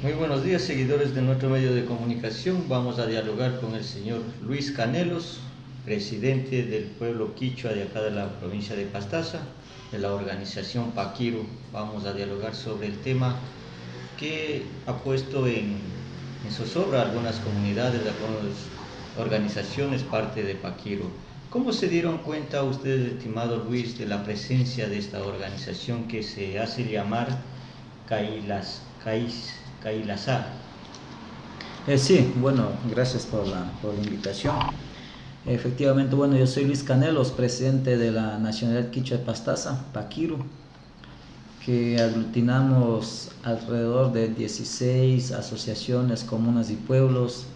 Muy buenos días, seguidores de nuestro medio de comunicación. Vamos a dialogar con el señor Luis Canelos, presidente del pueblo quichua de acá de la provincia de Pastaza, de la organización Paquiru. Vamos a dialogar sobre el tema que ha puesto en zozobra a algunas comunidades, de algunas organizaciones, parte de Paquiru. ¿Cómo se dieron cuenta ustedes, estimado Luis, de la presencia de esta organización que se hace llamar Kailasá? Sí, bueno, gracias por la invitación. Efectivamente, bueno, yo soy Luis Canelos, presidente de la Nacionalidad Quichua de Pastaza, Paquiru, que aglutinamos alrededor de 16 asociaciones, comunas y pueblos,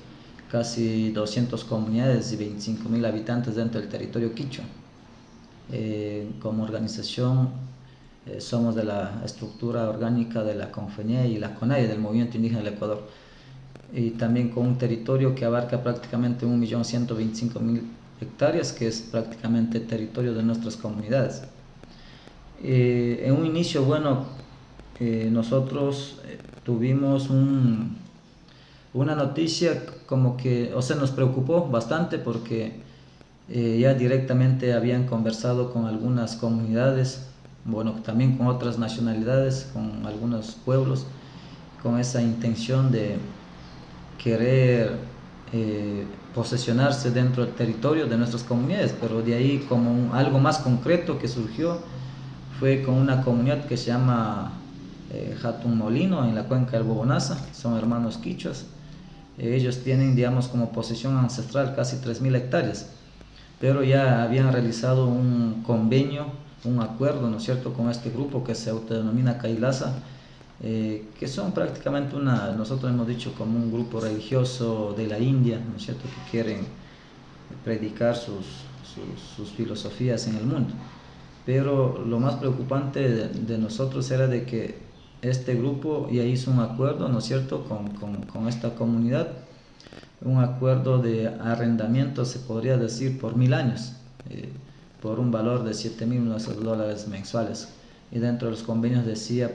casi 200 comunidades y 25.000 habitantes dentro del territorio quichua. Como organización somos de la estructura orgánica de la CONFENIE y la CONAIE, del Movimiento Indígena del Ecuador, y también con un territorio que abarca prácticamente 1.125.000 hectáreas, que es prácticamente territorio de nuestras comunidades. En un inicio, bueno, nosotros tuvimos una noticia como que, o sea, nos preocupó bastante porque ya directamente habían conversado con algunas comunidades, bueno, también con otras nacionalidades, con algunos pueblos, con esa intención de querer posesionarse dentro del territorio de nuestras comunidades, pero de ahí como algo más concreto que surgió fue con una comunidad que se llama Hatun Molino en la cuenca del Bobonaza, son hermanos quichuas. Ellos tienen, digamos, como posesión ancestral casi 3.000 hectáreas, pero ya habían realizado un convenio, un acuerdo, ¿no es cierto?, con este grupo que se autodenomina Kailasa, que son prácticamente nosotros hemos dicho como un grupo religioso de la India, ¿no es cierto?, que quieren predicar sus filosofías en el mundo. Pero lo más preocupante de nosotros era de que este grupo ya hizo un acuerdo, ¿no es cierto?, con esta comunidad, un acuerdo de arrendamiento, se podría decir, por 1.000 años, por un valor de $7.000 mensuales, y dentro de los convenios decía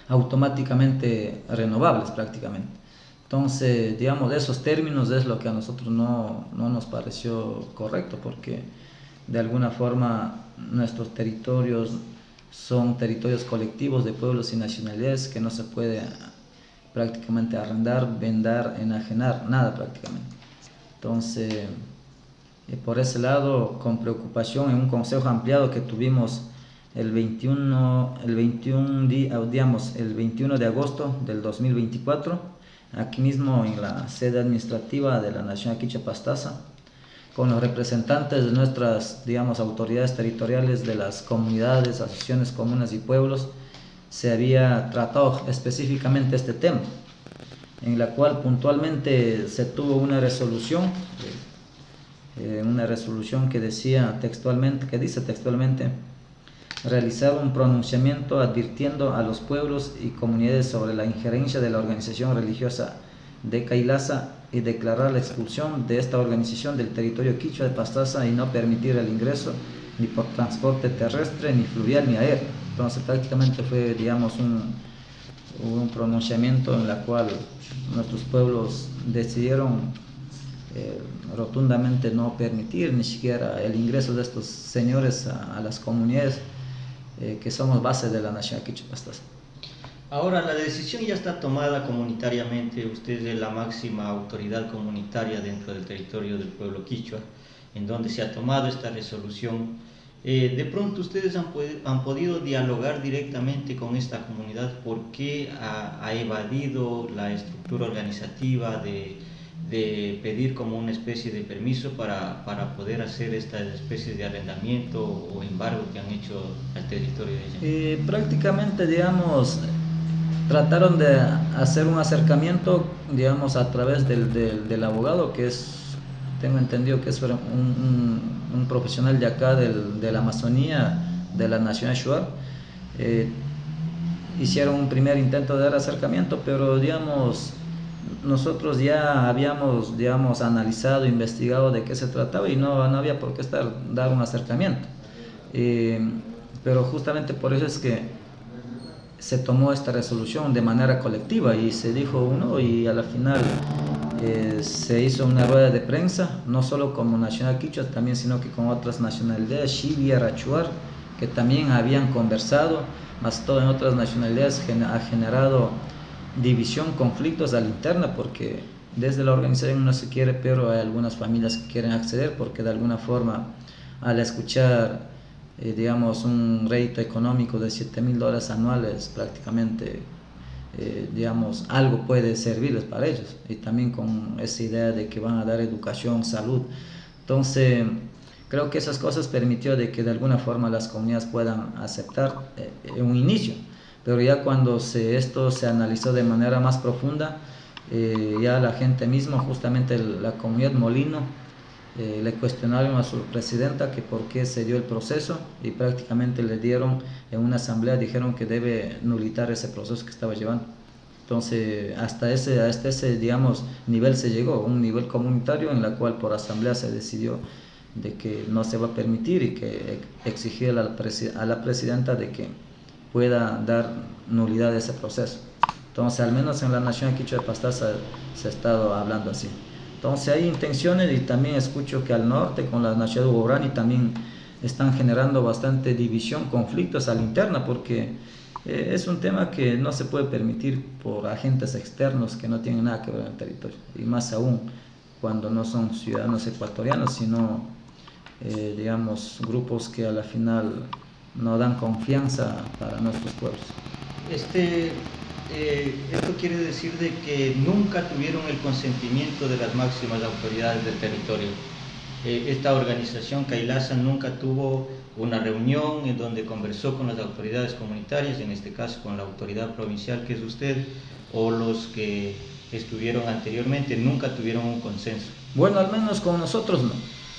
automáticamente renovables prácticamente. Entonces, digamos, de esos términos es lo que a nosotros no nos pareció correcto, porque de alguna forma nuestros territorios son territorios colectivos de pueblos y nacionalidades que no se puede prácticamente arrendar, vender, enajenar, nada prácticamente. Entonces, por ese lado, con preocupación, en un consejo ampliado que tuvimos el 21 de agosto del 2024, aquí mismo en la sede administrativa de la Nacional Quichua Pastaza, con los representantes de nuestras, digamos, autoridades territoriales de las comunidades, asociaciones, comunas y pueblos, se había tratado específicamente este tema, en la cual puntualmente se tuvo una resolución que dice textualmente: realizar un pronunciamiento advirtiendo a los pueblos y comunidades sobre la injerencia de la organización religiosa de Kailasa y declarar la expulsión de esta organización del territorio quichua de Pastaza y no permitir el ingreso ni por transporte terrestre, ni fluvial, ni aéreo. Entonces prácticamente fue, digamos, un pronunciamiento en el cual nuestros pueblos decidieron rotundamente no permitir ni siquiera el ingreso de estos señores a las comunidades que somos base de la Nacional Quichua Pastaza. Ahora, la decisión ya está tomada comunitariamente. Usted es la máxima autoridad comunitaria dentro del territorio del pueblo quichua, en donde se ha tomado esta resolución. De pronto ustedes han podido dialogar directamente con esta comunidad. ¿Por qué ha evadido la estructura organizativa de pedir como una especie de permiso para poder hacer esta especie de arrendamiento o embargo que han hecho al territorio de ella? Prácticamente, digamos, trataron de hacer un acercamiento, digamos, a través del abogado, que tengo entendido que es un profesional de acá, de la Amazonía, de la Nacional Shuar. Hicieron un primer intento de dar acercamiento, pero, digamos, nosotros ya habíamos, digamos, analizado, investigado de qué se trataba y no había por qué dar un acercamiento. Pero justamente por eso es que se tomó esta resolución de manera colectiva y se dijo no, y a la final se hizo una rueda de prensa, no solo como Nacional Quichua, también sino que con otras nacionalidades, Shivia, Rachuar, que también habían conversado, más todo en otras nacionalidades ha generado división, conflictos a la interna, porque desde la organización no se quiere, pero hay algunas familias que quieren acceder porque de alguna forma al escuchar digamos un rédito económico de $7,000 anuales prácticamente digamos algo puede servirles para ellos, y también con esa idea de que van a dar educación, salud. Entonces creo que esas cosas permitió de que de alguna forma las comunidades puedan aceptar en un inicio, pero ya cuando esto se analizó de manera más profunda, ya la gente misma, justamente la comunidad Molino, le cuestionaron a su presidenta que por qué se dio el proceso, y prácticamente le dieron en una asamblea, dijeron que debe nulitar ese proceso que estaba llevando. Entonces hasta ese digamos nivel se llegó, un nivel comunitario en la cual por asamblea se decidió de que no se va a permitir, y que exigir a la presidenta de que pueda dar nulidad de ese proceso. Entonces al menos en la Nacional Quichua de Pastaza se ha estado hablando así. Entonces hay intenciones, y también escucho que al norte con la Nacional de Guarani también están generando bastante división, conflictos a la interna, porque es un tema que no se puede permitir por agentes externos que no tienen nada que ver con el territorio, y más aún cuando no son ciudadanos ecuatorianos, sino digamos grupos que a la final no dan confianza para nuestros pueblos. Esto quiere decir de que nunca tuvieron el consentimiento de las máximas autoridades del territorio. Esta organización Kailasa nunca tuvo una reunión en donde conversó con las autoridades comunitarias, en este caso con la autoridad provincial que es usted, o los que estuvieron anteriormente, nunca tuvieron un consenso. Bueno, al menos con nosotros no.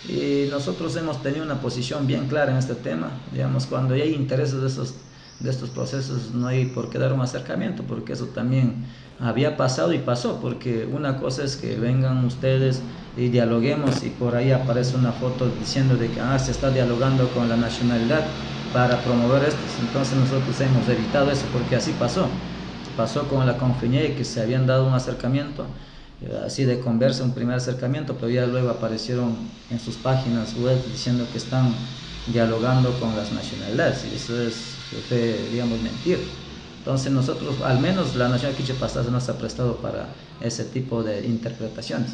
Y nosotros hemos tenido una posición bien clara en este tema. Digamos, cuando hay intereses de estos procesos no hay por qué dar un acercamiento, porque eso también había pasado y pasó, porque una cosa es que vengan ustedes y dialoguemos y por ahí aparece una foto diciendo de que se está dialogando con la nacionalidad para promover esto. Entonces nosotros hemos evitado eso, porque así pasó con la Confeñé, que se habían dado un acercamiento así de conversa, un primer acercamiento, pero ya luego aparecieron en sus páginas web diciendo que están dialogando con las nacionalidades, y eso fue, digamos, mentir. Entonces nosotros, al menos la Nacional Quichua de Pastaza no se ha prestado para ese tipo de interpretaciones.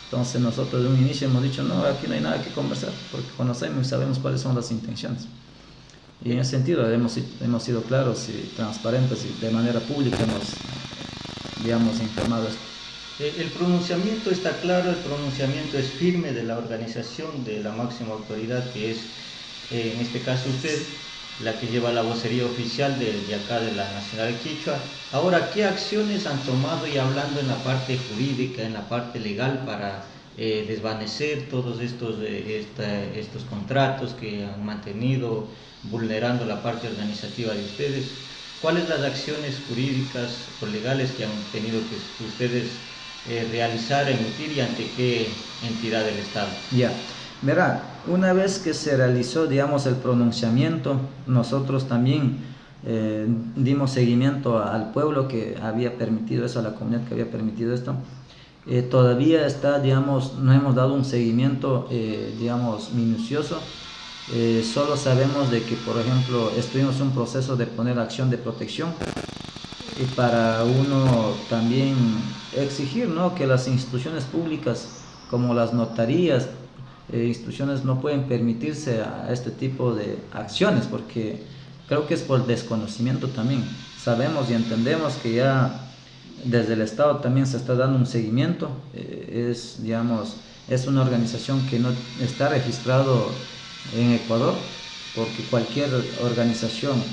Entonces nosotros de un inicio hemos dicho, no, aquí no hay nada que conversar, porque conocemos y sabemos cuáles son las intenciones. Y en ese sentido hemos sido claros y transparentes, y de manera pública hemos, digamos, informado esto. El pronunciamiento está claro, el pronunciamiento es firme de la organización, de la máxima autoridad, que es, en este caso usted, la que lleva la vocería oficial de acá de la Nacional Quichua. Ahora, ¿qué acciones han tomado, y hablando en la parte jurídica, en la parte legal, para desvanecer todos estos contratos que han mantenido vulnerando la parte organizativa de ustedes? ¿Cuáles las acciones jurídicas o legales que han tenido que ustedes realizar, emitir, y ante qué entidad del Estado? Ya, verá, una vez que se realizó, digamos, el pronunciamiento, nosotros también dimos seguimiento al pueblo que había permitido eso, a la comunidad que había permitido esto. Todavía está, digamos, no hemos dado un seguimiento, digamos, minucioso. Solo sabemos de que, por ejemplo, estuvimos en un proceso de poner acción de protección, y para uno también exigir, ¿no?, que las instituciones públicas como las notarías, instituciones no pueden permitirse a este tipo de acciones, porque creo que es por desconocimiento también. Sabemos y entendemos que ya desde el Estado también se está dando un seguimiento. Digamos, es una organización que no está registrado en Ecuador, porque cualquier organización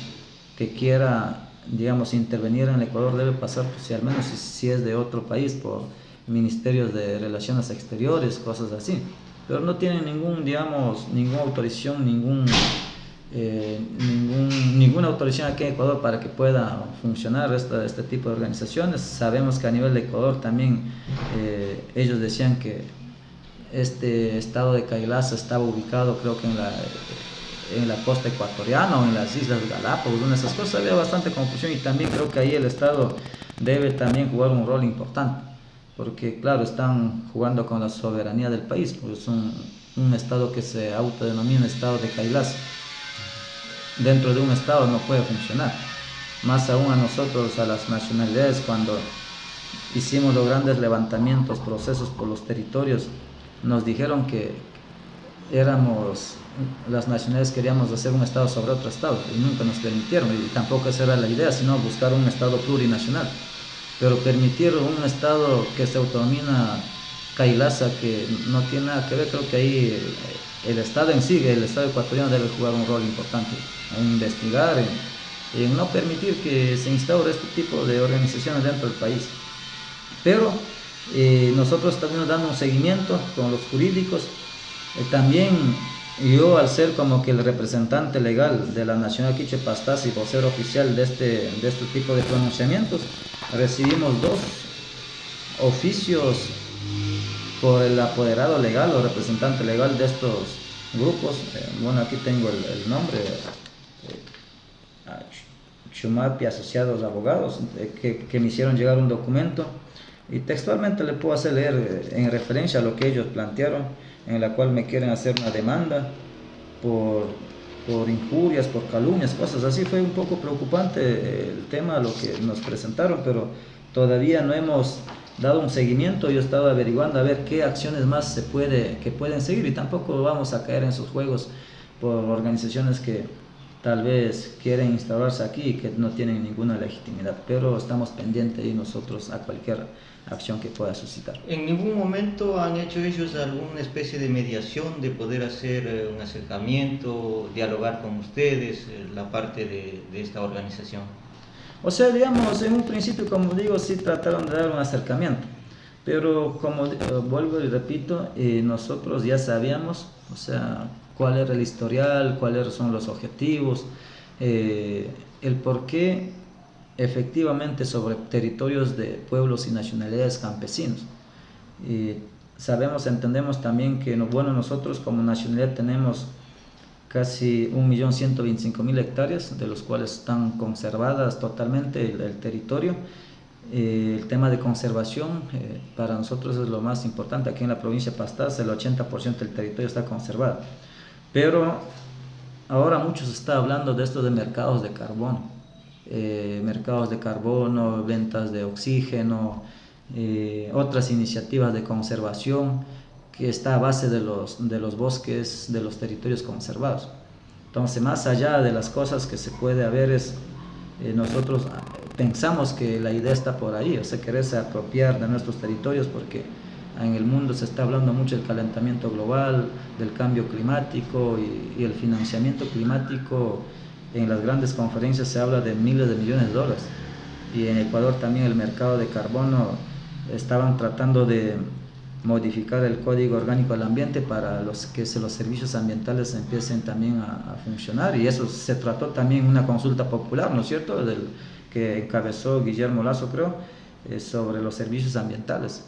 que quiera, digamos, intervenir en el Ecuador debe pasar, pues, al menos si es de otro país, por ministerios de Relaciones Exteriores, cosas así, pero no tienen ninguna autorización, ninguna autorización aquí en Ecuador para que pueda funcionar este tipo de organizaciones. Sabemos que a nivel de Ecuador también ellos decían que este estado de Kailasa estaba ubicado, creo que en la costa ecuatoriana o en las Islas Galápagos, una de esas cosas había bastante confusión, y también creo que ahí el Estado debe también jugar un rol importante, porque claro, están jugando con la soberanía del país, pues es un Estado que se autodenomina Estado de Kailasa. Dentro de un Estado no puede funcionar, más aún a nosotros, a las nacionalidades, cuando hicimos los grandes levantamientos, procesos por los territorios, nos dijeron que las nacionalidades queríamos hacer un Estado sobre otro Estado, y nunca nos permitieron, y tampoco esa era la idea, sino buscar un Estado plurinacional. Pero permitir un Estado que se autodomina Kailasa, que no tiene nada que ver, creo que ahí el Estado en sí, el Estado ecuatoriano debe jugar un rol importante en investigar, en no permitir que se instaure este tipo de organizaciones dentro del país. Pero nosotros también dando un seguimiento con los jurídicos. También yo, al ser como que el representante legal de la Nacional Quichua de Pastaza y vocero oficial de este tipo de pronunciamientos, recibimos 2 oficios por el apoderado legal o representante legal de estos grupos. Bueno, aquí tengo el nombre, Chumapi Asociados Abogados, que me hicieron llegar un documento, y textualmente le puedo hacer leer en referencia a lo que ellos plantearon, en la cual me quieren hacer una demanda por injurias, por calumnias, cosas así. Fue un poco preocupante el tema, lo que nos presentaron, pero todavía no hemos dado un seguimiento. Yo he estado averiguando a ver qué acciones más que pueden seguir, y tampoco vamos a caer en sus juegos por organizaciones que tal vez quieren instaurarse aquí y que no tienen ninguna legitimidad, pero estamos pendientes y nosotros a cualquier acción que pueda suscitar. ¿En ningún momento han hecho ellos alguna especie de mediación, de poder hacer un acercamiento, dialogar con ustedes, la parte de esta organización? O sea, digamos, en un principio, como digo, sí trataron de dar un acercamiento, pero como vuelvo y repito, nosotros ya sabíamos, o sea, cuál era el historial, cuáles son los objetivos, el por qué efectivamente sobre territorios de pueblos y nacionalidades campesinos. Entendemos también que, bueno, nosotros como nacionalidad tenemos casi 1.125.000 hectáreas, de los cuales están conservadas totalmente el territorio. El tema de conservación para nosotros es lo más importante. Aquí en la provincia de Pastaza el 80% del territorio está conservado, pero ahora muchos está hablando de esto de mercados de carbono, ventas de oxígeno, otras iniciativas de conservación que está a base de los bosques, de los territorios conservados. Entonces, más allá de las cosas que se puede haber, nosotros pensamos que la idea está por ahí, o sea, quererse apropiar de nuestros territorios, porque en el mundo se está hablando mucho del calentamiento global, del cambio climático y el financiamiento climático. En las grandes conferencias se habla de miles de millones de dólares, y en Ecuador también el mercado de carbono estaban tratando de modificar el Código Orgánico del Ambiente para que los servicios ambientales empiecen también a funcionar, y eso se trató también en una consulta popular, ¿no es cierto?, que encabezó Guillermo Lazo, creo, sobre los servicios ambientales,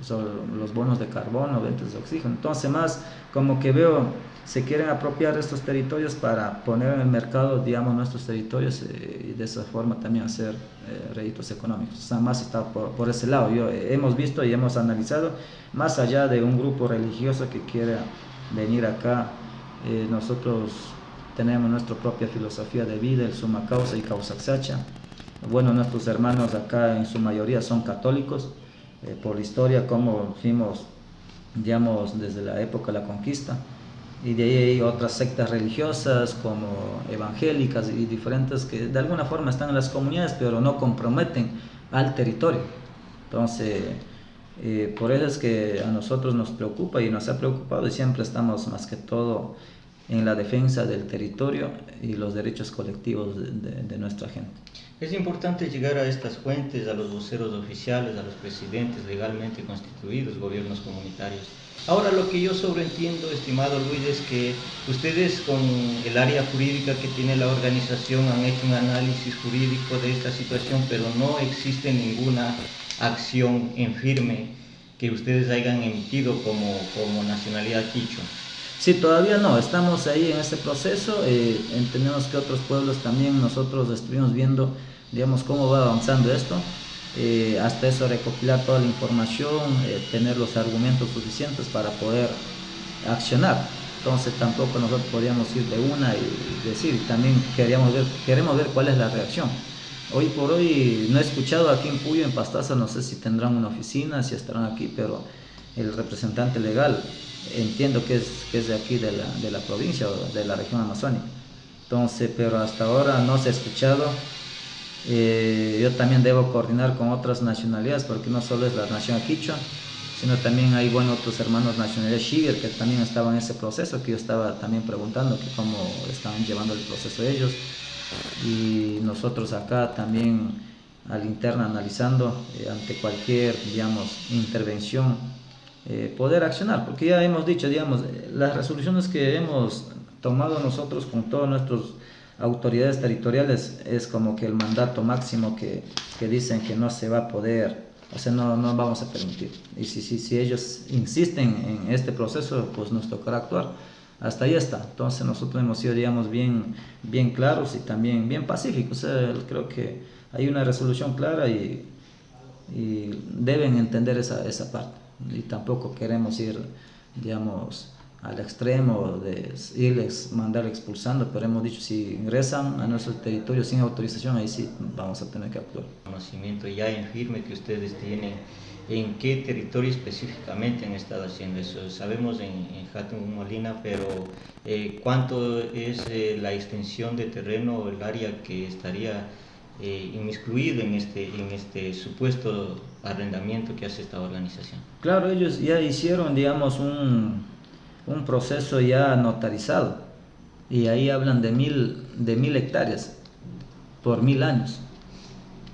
sobre los bonos de carbono, ventas de oxígeno. Entonces, más como que veo, se quieren apropiar de estos territorios para poner en el mercado, digamos, nuestros territorios, y de esa forma también hacer réditos económicos. O sea, más está por ese lado. Hemos visto y hemos analizado, más allá de un grupo religioso que quiera venir acá, nosotros tenemos nuestra propia filosofía de vida, el suma causa y causa exacta. Bueno, nuestros hermanos acá en su mayoría son católicos, por la historia, como fuimos, digamos, desde la época de la conquista, y de ahí hay otras sectas religiosas como evangélicas y diferentes que de alguna forma están en las comunidades pero no comprometen al territorio. Entonces, por eso es que a nosotros nos preocupa y nos ha preocupado, y siempre estamos más que todo en la defensa del territorio y los derechos colectivos de nuestra gente. Es importante llegar a estas fuentes, a los voceros oficiales, a los presidentes legalmente constituidos, gobiernos comunitarios. Ahora, lo que yo sobreentiendo, estimado Luis, es que ustedes con el área jurídica que tiene la organización han hecho un análisis jurídico de esta situación, pero no existe ninguna acción en firme que ustedes hayan emitido como nacionalidad quichua. Sí, todavía no, estamos ahí en ese proceso, entendemos que otros pueblos también nosotros estuvimos viendo, digamos, cómo va avanzando esto, hasta eso recopilar toda la información, tener los argumentos suficientes para poder accionar. Entonces tampoco nosotros podíamos ir de una y decir, también queremos ver cuál es la reacción. Hoy por hoy no he escuchado aquí en Puyo, en Pastaza, no sé si tendrán una oficina, si estarán aquí, pero el representante legal entiendo que es de aquí de la provincia o de la región amazónica. Entonces, pero hasta ahora no se ha escuchado. Yo también debo coordinar con otras nacionalidades, porque no solo es la nación quichua, sino también hay otros hermanos nacionales Shiger que también estaban en ese proceso, que yo estaba también preguntando que cómo estaban llevando el proceso ellos, y nosotros acá también al interno analizando ante cualquier, digamos, intervención, poder accionar, porque ya hemos dicho, digamos, las resoluciones que hemos tomado nosotros con todas nuestras autoridades territoriales es como que el mandato máximo que dicen que no se va a poder, o sea, no vamos a permitir. Y si ellos insisten en este proceso, pues nos tocará actuar. Hasta ahí está. Entonces nosotros hemos sido, digamos, bien claros y también bien pacíficos. O sea, creo que hay una resolución clara y deben entender esa parte. Y tampoco queremos ir, digamos, al extremo de irles, mandar expulsando, pero hemos dicho, si ingresan a nuestro territorio sin autorización, ahí sí vamos a tener que actuar. Conocimiento ya en firme que ustedes tienen, ¿en qué territorio específicamente han estado haciendo eso? Sabemos en Jatun Molina, pero ¿cuánto es la extensión de terreno o el área que estaría inmiscuido en este supuesto arrendamiento que hace esta organización? Claro, ellos ya hicieron, digamos, un proceso ya notarizado, y ahí hablan de 1000 hectáreas por 1000 años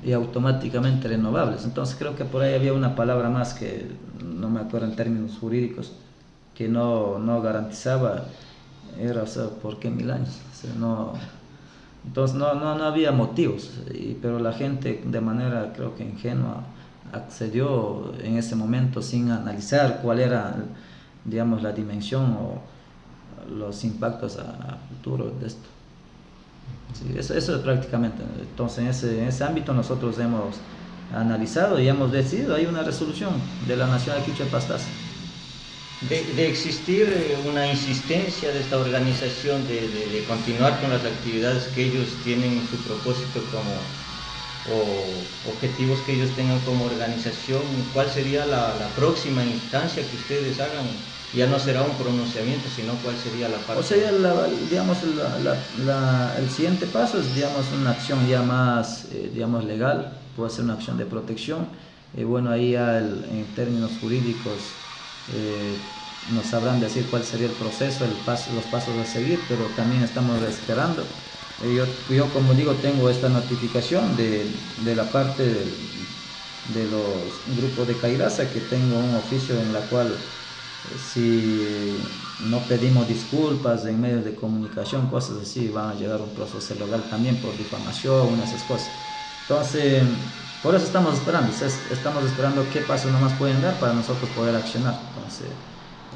y automáticamente renovables. Entonces creo que por ahí había una palabra más que no me acuerdo en términos jurídicos, que no garantizaba, era, o sea, ¿por qué 1000 años? O sea, entonces no había motivos, pero la gente de manera, creo que ingenua, accedió en ese momento sin analizar cuál era, digamos, la dimensión o los impactos a futuro de esto. Sí, eso es prácticamente. Entonces en ese ámbito nosotros hemos analizado y hemos decidido, hay una resolución de la Nacional Quichua de Pastaza. De existir una insistencia de esta organización de continuar con las actividades que ellos tienen en su propósito o objetivos que ellos tengan como organización, ¿cuál sería la próxima instancia que ustedes hagan? Ya no será un pronunciamiento, sino cuál sería la parte. O sea, digamos, el siguiente paso es, digamos, una acción ya más, digamos, legal, puede ser una acción de protección. Bueno, ahí ya en términos jurídicos nos sabrán decir cuál sería el proceso, los pasos a seguir, pero también estamos esperando. Yo como digo, tengo esta notificación de la parte de los grupos de Cairaza, que tengo un oficio en la cual si no pedimos disculpas en medios de comunicación, cosas así, van a llegar a un proceso legal también por difamación, unas esas cosas. Entonces, por eso estamos esperando qué pasos nomás pueden dar para nosotros poder accionar. Entonces,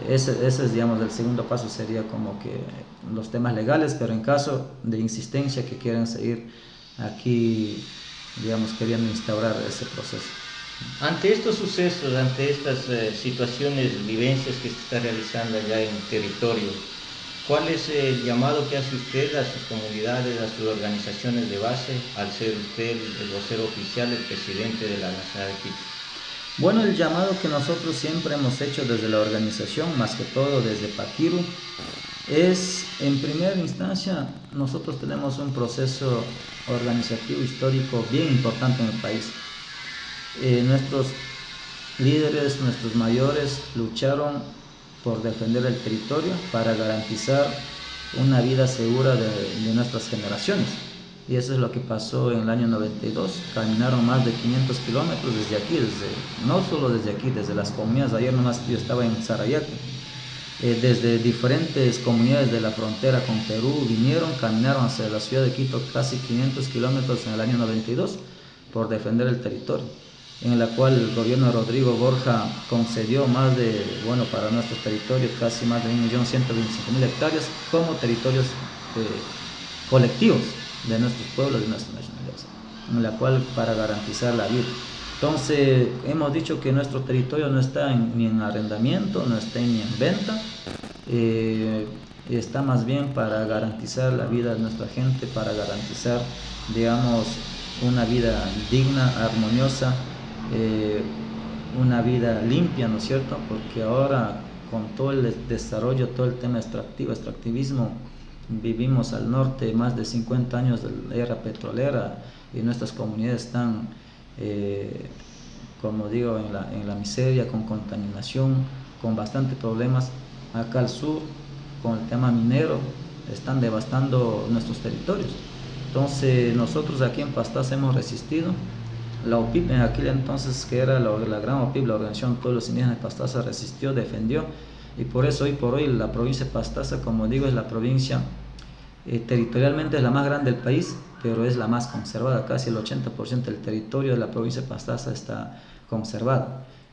ese es, digamos, el segundo paso, sería como que los temas legales, pero en caso de insistencia que quieran seguir aquí, digamos, queriendo instaurar ese proceso. Ante estos sucesos, ante estas situaciones, vivencias que se está realizando allá en el territorio, ¿cuál es el llamado que hace usted a sus comunidades, a sus organizaciones de base, al ser usted el vocero oficial, el presidente de la Nacional Quichua? Bueno, el llamado que nosotros siempre hemos hecho desde la organización, más que todo desde Paquiru, es, en primera instancia, nosotros tenemos un proceso organizativo histórico bien importante en el país. Nuestros líderes, nuestros mayores lucharon por defender el territorio para garantizar una vida segura de nuestras generaciones. Y eso es lo que pasó en el año 92. Caminaron más de 500 kilómetros desde aquí, no solo desde aquí, desde las comunidades. Ayer nomás yo estaba en Sarayaco. Desde diferentes comunidades de la frontera con Perú vinieron, caminaron hacia la ciudad de Quito casi 500 kilómetros en el año 92 por defender el territorio. en la cual el gobierno de Rodrigo Borja concedió más de, bueno, para nuestro territorio, casi más de 1.125.000 hectáreas como territorios colectivos de nuestros pueblos, de nuestras nacionalidades, en la cual para garantizar la vida. Entonces hemos dicho que nuestro territorio no está ni en arrendamiento, no está ni en venta, está más bien para garantizar la vida de nuestra gente, para garantizar, digamos, una vida digna, armoniosa, una vida limpia, ¿no es cierto? Porque ahora con todo el desarrollo, todo el tema extractivismo, vivimos al norte más de 50 años de la era petrolera y nuestras comunidades están, como digo, en la miseria, con contaminación, con bastantes problemas. Acá al sur, con el tema minero, están devastando nuestros territorios. Entonces nosotros aquí en Pastaza hemos resistido. La OPIP en aquel entonces, que era la gran OPIP, la Organización de Pueblos Indígenas de Pastaza, resistió, defendió, y por eso hoy por hoy la provincia de Pastaza, como digo, es la provincia territorialmente es la más grande del país, pero es la más conservada. Casi el 80% del territorio de la provincia de Pastaza está conservado,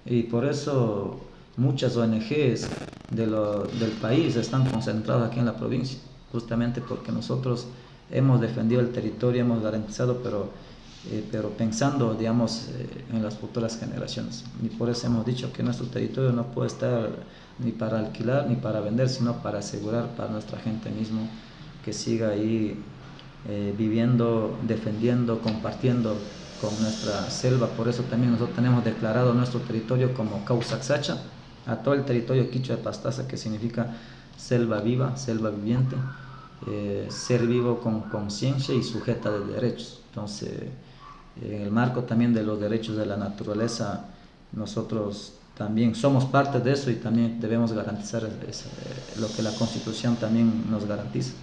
y por eso muchas ONGs del país están concentradas aquí en la provincia, justamente porque nosotros hemos defendido el territorio, hemos garantizado, pero pensando, digamos, en las futuras generaciones. Y por eso hemos dicho que nuestro territorio no puede estar ni para alquilar ni para vender, sino para asegurar para nuestra gente mismo que siga ahí viviendo, defendiendo, compartiendo con nuestra selva. Por eso también nosotros tenemos declarado nuestro territorio como Causaxacha, a todo el territorio quichua de Pastaza, que significa selva viva, selva viviente, ser vivo con conciencia y sujeta de derechos. Entonces, en el marco también de los derechos de la naturaleza, nosotros también somos parte de eso y también debemos garantizar lo que la Constitución también nos garantiza.